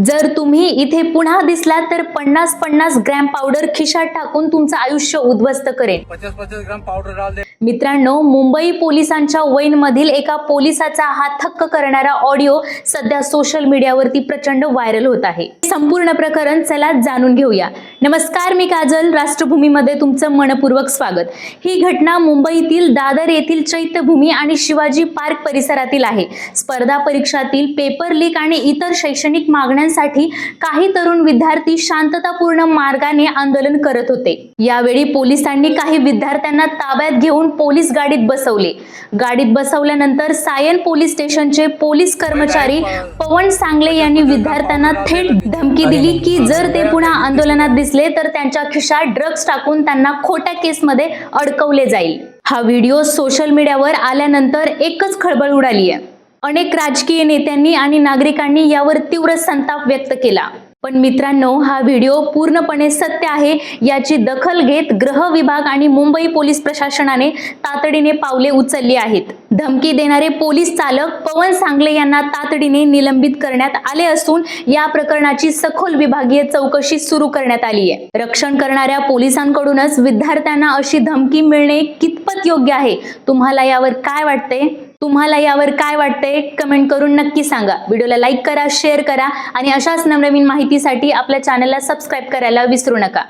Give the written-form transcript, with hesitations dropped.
जर तुम्ही इथे पुन्हा दिसलात तर 50-50 ग्रॅम पावडर खिशात टाकून तुमचं आयुष्य उद्ध्वस्त करेन। 50-50 ग्राम पावडर डाल दे। मित्रांनो, मुंबई पोलिसांच्या वैनमधील एका पोलिसाचा हा थक्क करणारा ऑडिओ सध्या सोशल मीडियावरती प्रचंड व्हायरल होत आहे। संपूर्ण प्रकरण चला जाणून घेऊया। नमस्कार, मी काजल, राष्ट्रभूमीमध्ये तुमचं मनपूर्वक स्वागत। ही घटना मुंबईतील दादर येथील चैत्यभूमी आणि शिवाजी पार्क परिसरातील आहे। स्पर्धा परीक्षातील पेपर लीक आणि इतर शैक्षणिक मागण्यांसाठी काही तरुण विद्यार्थी शांततापूर्ण मार्गाने आंदोलन करत होते। यावेळी पोलिसांनी काही विद्यार्थ्यांना ताब्यात घेऊन पोलीस गाडीत बसवले। गाडीत बसवल्यानंतर सायन पोलीस स्टेशनचे पोलीस कर्मचारी पवन सांगले यांनी विद्यार्थ्यांना थेट धमकी दिली की जर ते पुन्हा आंदोलनात दिसले तर त्यांच्या खिशात ड्रग्ज टाकून त्यांना खोट्या केसमध्ये अडकवले जाईल। हा व्हिडिओ सोशल मीडियावर आल्यानंतर एकच खळबळ उडाली आहे। अनेक राजकीय नेत्यांनी आणि नागरिकांनी यावर तीव्र संताप व्यक्त केला। पण मित्रांनो, हा व्हिडिओ पूर्णपणे सत्य आहे याची दखल घेत गृह विभाग आणि मुंबई पोलीस प्रशासनाने तातडीने पावले उचलली आहेत। धमकी देणारे पोलीस चालक पवन सांगले यांना तातडीने निलंबित करण्यात आले असून या प्रकरणाची सखोल विभागीय चौकशी सुरू करण्यात आली आहे। रक्षण करणाऱ्या पोलिसांकडूनच विद्यार्थ्यांना अशी धमकी मिळणे कितपत योग्य आहे? तुम्हाला यावर काय वाटते? कमेंट करून नक्की सांगा। व्हिडिओला लाईक करा, शेअर करा आणि अशाच नवनवीन माहितीसाठी आपल्या चॅनलला सबस्क्राईब करायला विसरू नका।